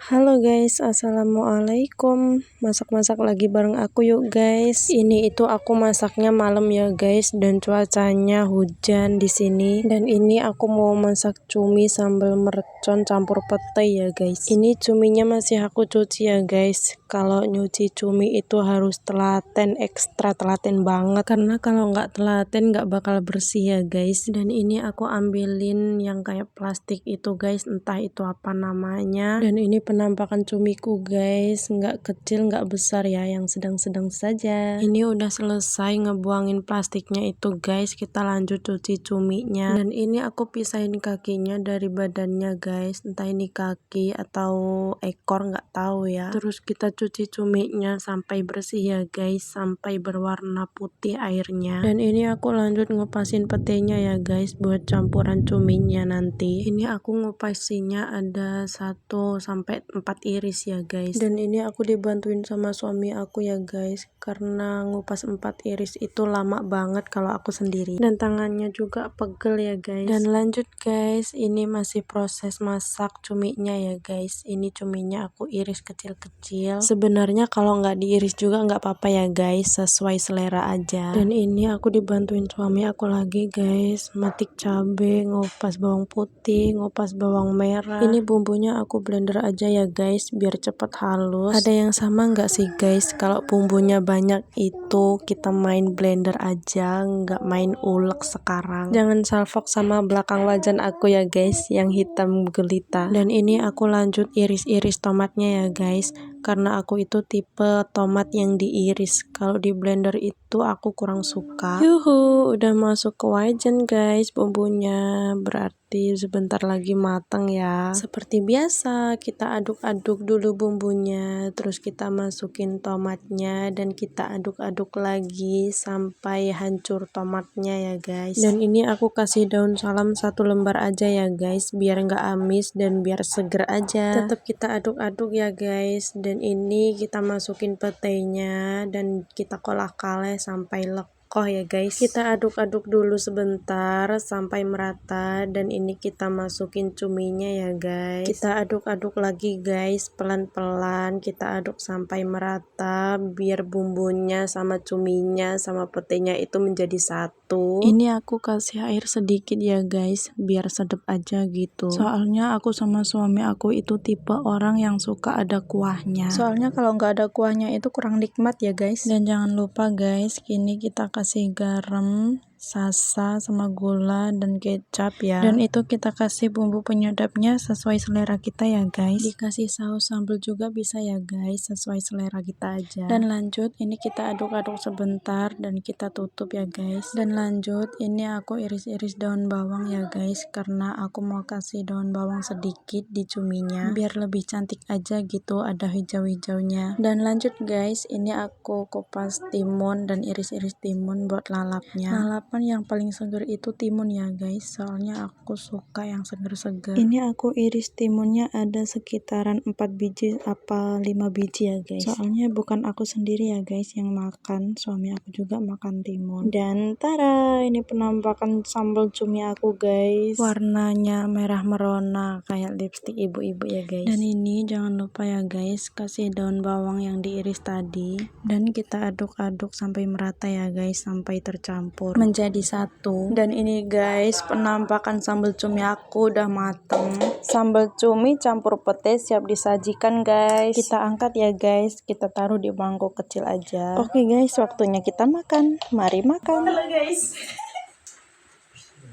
Halo guys, assalamualaikum. Masak-masak lagi bareng aku yuk guys. Ini itu aku masaknya malam ya guys, dan cuacanya hujan di sini. Dan ini aku mau masak cumi sambal mercon campur petai ya guys. Ini cuminya masih aku cuci ya guys. Kalau nyuci cumi itu harus telaten, ekstra telaten banget. Karena kalau nggak telaten nggak bakal bersih ya guys. Dan ini aku ambilin yang kayak plastik itu guys, entah itu apa namanya. Dan ini penampakan cumiku guys, nggak kecil nggak besar ya, yang sedang-sedang saja. Ini udah selesai ngebuangin plastiknya itu guys, kita lanjut cuci cuminya. Dan ini aku pisahin kakinya dari badannya guys, entah ini kaki atau ekor nggak tahu ya. Terus kita cuci cuminya sampai bersih ya guys, sampai berwarna putih airnya. Dan ini aku lanjut ngupasin petenya ya guys, buat campuran cuminya nanti. Ini aku ngupasinya ada 1-4 iris ya guys. Dan ini aku dibantuin sama suami aku ya guys, karena ngupas 4 iris itu lama banget kalau aku sendiri. Dan tangannya juga pegel ya guys. Dan lanjut guys, ini masih proses masak cuminya ya guys. Ini cuminya aku iris kecil-kecil. Sebenarnya kalau nggak diiris juga nggak apa-apa ya guys, sesuai selera aja. Dan ini aku dibantuin suami aku lagi guys, matik cabe, ngupas bawang putih, ngupas bawang merah. Ini bumbunya aku blender aja ya guys, biar cepet halus. Ada yang sama nggak sih guys, kalau bumbunya banyak itu kita main blender aja, nggak main ulek sekarang. Jangan salfok sama belakang wajan aku ya guys, yang hitam gulita. Dan ini aku lanjut iris-iris tomatnya ya guys, karena aku itu tipe tomat yang diiris. Kalau di blender itu aku kurang suka. Yuhu, udah masuk ke wajan guys bumbunya, berarti sebentar lagi matang ya. Seperti biasa, kita aduk-aduk dulu bumbunya, terus kita masukin tomatnya, dan kita aduk-aduk lagi sampai hancur tomatnya ya guys. Dan ini aku kasih daun salam 1 lembar aja ya guys, biar nggak amis dan biar seger aja. Tetap kita aduk-aduk ya guys. Dan ini kita masukin petainya, dan kita kolah-kaleh sampai lekoh ya guys. Kita aduk-aduk dulu sebentar sampai merata, dan ini kita masukin cuminya ya guys. Kita aduk-aduk lagi guys, pelan-pelan kita aduk sampai merata, biar bumbunya sama cuminya sama petainya itu menjadi satu. Ini aku kasih air sedikit ya guys, biar sedep aja gitu. Soalnya aku sama suami aku itu tipe orang yang suka ada kuahnya. Soalnya kalau nggak ada kuahnya itu kurang nikmat ya guys. Dan jangan lupa guys, kini kita kasih garam, sasa, sama gula dan kecap ya. Dan itu kita kasih bumbu penyedapnya sesuai selera kita ya guys. Dikasih saus sambal juga bisa ya guys, sesuai selera kita aja. Dan lanjut, ini kita aduk-aduk sebentar dan kita tutup ya guys. Dan lanjut, ini aku iris-iris daun bawang ya guys, karena aku mau kasih daun bawang sedikit di cuminya biar lebih cantik aja gitu, ada hijau-hijaunya. Dan lanjut guys, ini aku kupas timun dan iris-iris timun buat lalapnya. Lalapan yang paling seger itu timun ya guys, soalnya aku suka yang seger-seger. Ini aku iris timunnya ada sekitaran 4 biji apa 5 biji ya guys, soalnya bukan aku sendiri ya guys yang makan, suami aku juga makan timun. Dan tara, ini penampakan sambal cumi aku guys, warnanya merah merona kayak lipstik ibu-ibu ya guys. Dan ini jangan lupa ya guys, kasih daun bawang yang diiris tadi, dan kita aduk-aduk sampai merata ya guys, sampai tercampur menjadi satu. Dan ini guys, penampakan sambal cumi aku udah mateng. Sambal cumi campur pete siap disajikan guys. Kita angkat ya guys, kita taruh di mangkok kecil aja. Oke guys, waktunya kita makan. Mari makan. Halo guys.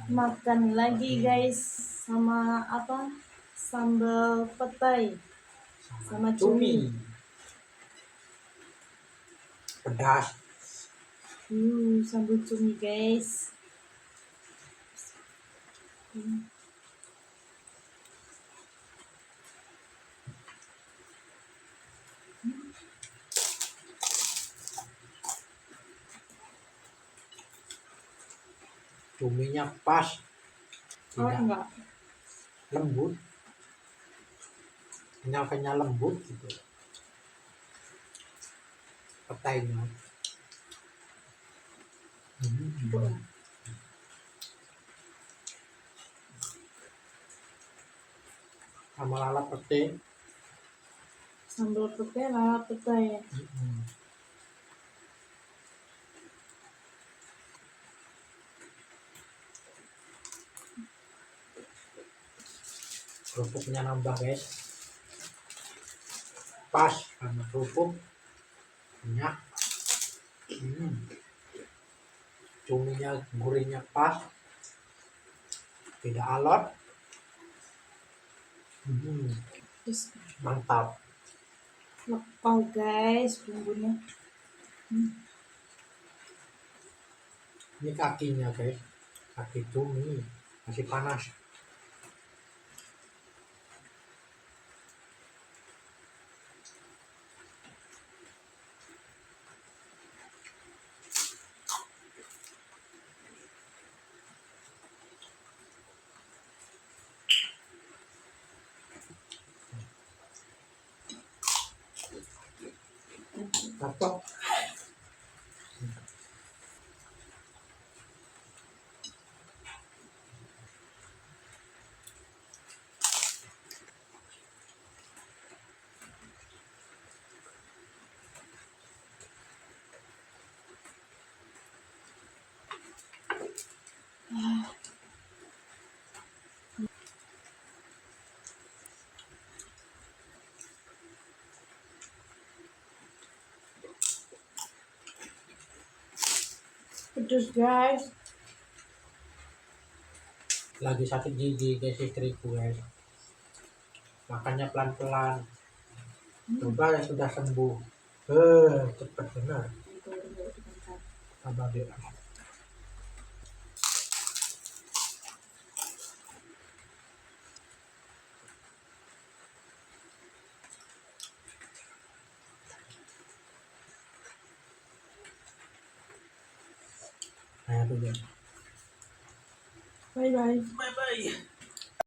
Makan lagi guys, sama apa? Sambal petai sama cumi. Pedas. Sambal cumi guys. Cuminya pas, Oh tidak enggak. lembut, kenyal-kenyal lembut gitu. Petainya sama lalap pete Sambal pete lah pete. Mm-mm. Kerupuknya nambah guys, pas sama kerupuk banyak. Cuminya gurihnya pas, tidak alot. Terus Mantap. lekol guys bumbunya. Ini kakinya guys, kaki cumi masih panas. Cocok. Pedes guys. Lagi sakit gigi guys istriku guys, makannya pelan-pelan. Coba ya sudah sembuh. Cepet benar. Sabar deh. Nah, itu guys. Bye bye. Bye bye.